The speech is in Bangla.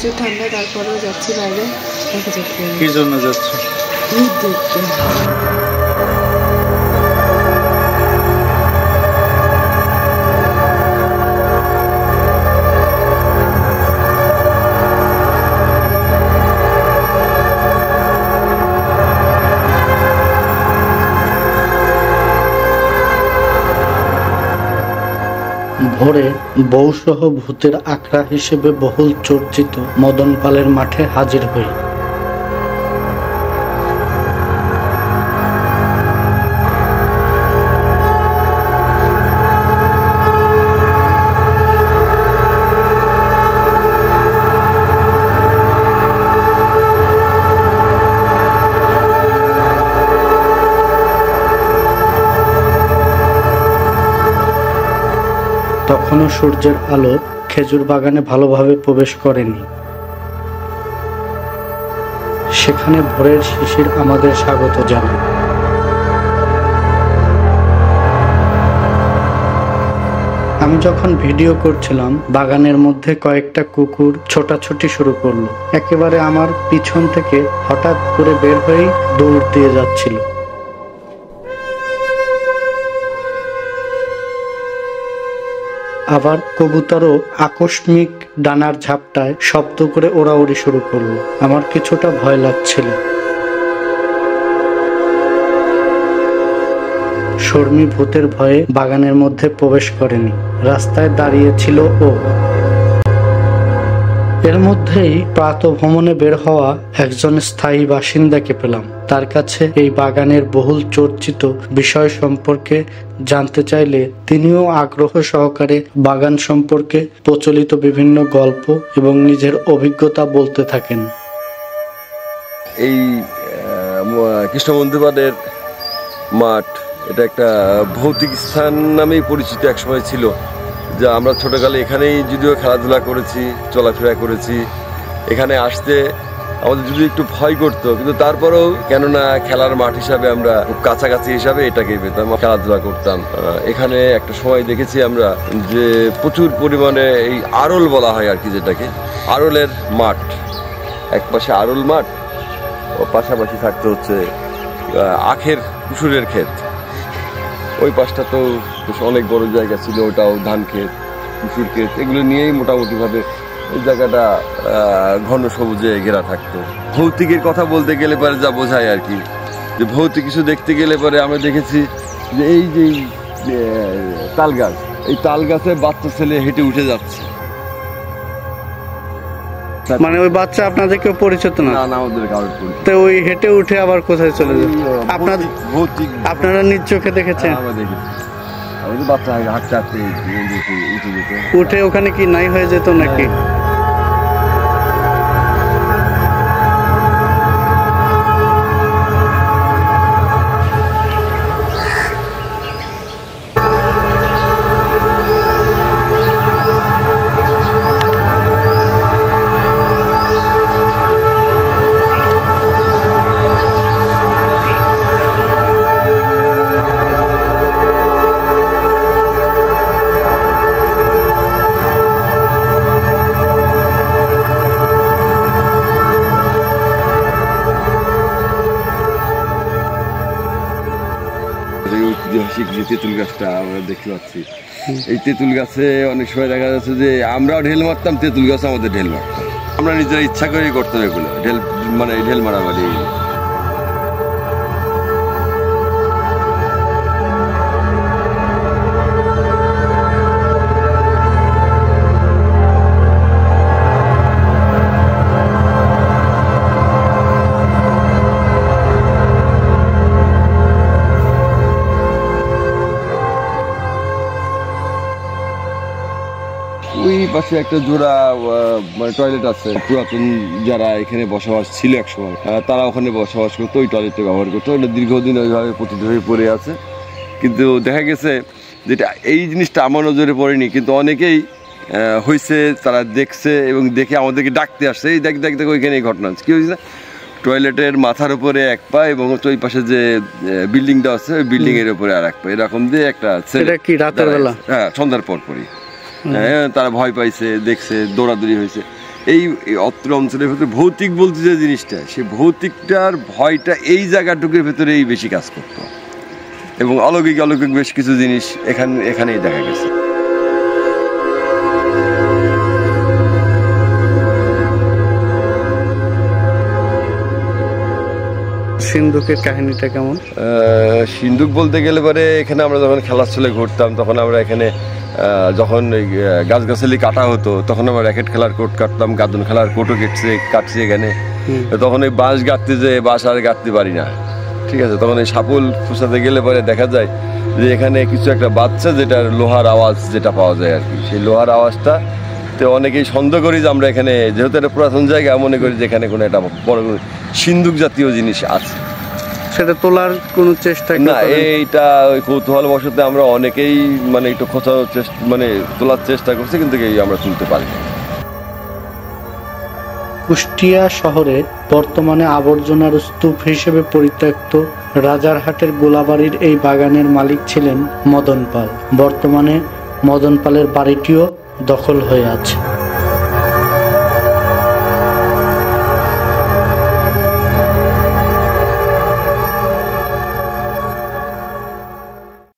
প্রচুর ঠান্ডা, তারপরেও যাচ্ছি বাইরে। কি জন্য যাচ্ছ? দেখতে। ভোরে বউসহ ভূতের আখড়া হিসেবে বহুল চর্চিত মদন পালের মাঠে হাজির হই। তখনও সূর্যের আলো খেজুর বাগানে ভালোভাবে প্রবেশ করেনি। সেখানে ভোরের শিশির আমাদের স্বাগত জানায়। আমি যখন ভিডিও করছিলাম, বাগানের মধ্যে কয়েকটা কুকুর ছোটাছুটি শুরু করলো। একেবারে আমার পিছন থেকে হঠাৎ করে বের হয়েই দৌড় দিয়ে যাচ্ছিল। আবার কবুতরও আকস্মিক ডানার ঝাপটায় শব্দ করে ওড়াউড়ি শুরু করলো। আমার কিছুটা ভয় লাগছিল। শর্মী ভূতের ভয়ে বাগানের মধ্যে প্রবেশ করেনি, রাস্তায় দাঁড়িয়েছিল ও। এর মধ্যেই প্রাতঃভ্রমণে বের হওয়া একজন স্থায়ী বাসিন্দাকে পেলাম। তার কাছে এই বাগানের বহুল চর্চিত বিষয় সম্পর্কে জানতে চাইলে তিনিও আগ্রহ সহকারে বাগান সম্পর্কে প্রচলিত বিভিন্ন গল্প এবং নিজের অভিজ্ঞতা বলতে থাকেন। এই কৃষ্ণ বন্দ্যোপাধ্যায়ের মাঠ, এটা একটা ভৌতিক স্থান নামেই পরিচিত একসময় ছিল। যা আমরা ছোটকালে এখানেই যদিও খেলাধুলা করেছি, চলাফেরা করেছি। এখানে আসতে আমাদের যদি একটু ভয় করতো, কিন্তু তারপরেও কেননা খেলার মাঠ হিসাবে আমরা খুব কাছাকাছি হিসাবে এটাকে পেতাম, খেলাধুলা করতাম। এখানে একটা সময় দেখেছি আমরা যে প্রচুর পরিমাণে এই আরল বলা হয় আর কি, যেটাকে আরলের মাঠ। এক পাশে আরল মাঠ, ও পাশাপাশি থাকতে হচ্ছে আখের কুসুরের ক্ষেত। ওই পাশটা তো অনেক বড় জায়গা ছিল, ওটাও ধান ক্ষেত, কুসুর ক্ষেত, এগুলো নিয়েই মোটামুটিভাবে এই জায়গাটা ঘন সবুজে ঘেরা থাকতো। ভৌতিকের কথা বলতে গেলে পরে যা বোঝায় আর কি, যে ভৌতিক কিছু দেখতে গেলে পরে আমরা দেখেছি যে এই যে তাল গাছ, এই তাল গাছে বাচ্চা ছেলে হেঁটে উঠে যাচ্ছে। মানে ওই বাচ্চা আপনাদের কেউ পরিচিত না? না, আমাদের কারোর পরিচিত। তো ওই হেঁটে উঠে আবার কোথায় চলে যায়? আপনারা নিজ চোখে দেখেছেন? আমরা দেখেছি, আমাদের বাচ্চা হাঁটতে হাঁটতে উঠে যেত। উঠে ওখানে কি নাই হয়ে যেত নাকি? ঐতিহাসিক যে তেঁতুল গাছটা আমরা দেখতে পাচ্ছি, এই তেঁতুল গাছে অনেক সময় দেখা যাচ্ছে যে আমরাও ঢেল মারতাম, তেঁতুল গাছ আমাদের ঢেল মারতাম। আমরা নিজেরা ইচ্ছা করেই করতাম এগুলো, ঢেল মারামারি। ওই পাশে একটা জোড়া মানে টয়লেট আছে, পুরাতন যারা এখানে বসবাস ছিল এক সময়, তারা ওখানে বসবাস করতো, ওই টয়লেটটা ব্যবহার করতো। ওটা দীর্ঘদিন ওইভাবে পতিত হয়ে পড়ে আছে। কিন্তু দেখা গেছে যেটা এই জিনিসটা আমার নজরে পড়েনি, কিন্তু অনেকেই হয়েছে, তারা দেখছে এবং দেখে আমাদেরকে ডাকতে আসছে, এই দেখ দেখ দেখ ওইখানে এই ঘটনা হচ্ছে। কী হয়েছে, টয়লেটের মাথার উপরে এক পা এবং ওই পাশে যে বিল্ডিংটা আছে ওই বিল্ডিং এর উপরে আর এক পা, এরকম দিয়ে একটা কি রাতের বেলা, হ্যাঁ সন্ধ্যার পর পরই তারা ভয় পাইছে, দেখছে, দৌড়াদৌড়ি হয়েছে। এই অত্র অঞ্চলের ভেতরে ভৌতিক বলতে যে জিনিসটা, সেই ভৌতিকটার ভয়টা এই জায়গাটুকুর ভেতরেই বেশি কাজ করতো, এবং অলৌকিক অলৌকিক বেশ কিছু জিনিস এখানেই দেখা গেছে। সিন্ধুকের কাহিনীটা কেমন? সিন্ধুক বলতে গেলে পরে এখানে আমরা যখন খেলার ছলে ঘুরতাম, তখন আমরা এখানে যখন গাছগাছালি কাটা হতো, তখন আমরা র্যাকেট খেলার কোর্ট কাটতাম, গাদন খেলার কোর্টও কাটছি এখানে। তখন ওই বাঁশ গাঁথতে যে বাঁশ আর গাঁথতে পারি না, ঠিক আছে, তখন এই সাপুল ফুসাতে গেলে পরে দেখা যায় যে এখানে কিছু একটা বাচ্চা, যেটার লোহার আওয়াজ যেটা পাওয়া যায় আর কি, সেই লোহার আওয়াজটা তো অনেকেই সন্দেহ করি যে আমরা এখানে, যেহেতু একটা পুরাতন জায়গা, মনে করি যে এখানে কোনো একটা বড় সিন্ধুক জাতীয় জিনিস আছে। সেটা তোলার কোনো চেষ্টা না, এইটা ওই কৌতূহল বশতে আমরা অনেকেই মানে একটু খোঁচানোর চেষ্টা, মানে তোলার চেষ্টা করছি, কিন্তু আমরা তুলতে পারিনি। কুষ্টিয়া শহরে বর্তমানে আবর্জনার স্তূপ হিসেবে পরিত্যক্ত রাজারহাটের গোলাবাড়ির এই বাগানের মালিক ছিলেন মদন পাল। বর্তমানে মদন পালের বাড়িটিও দখল হয়ে আছে।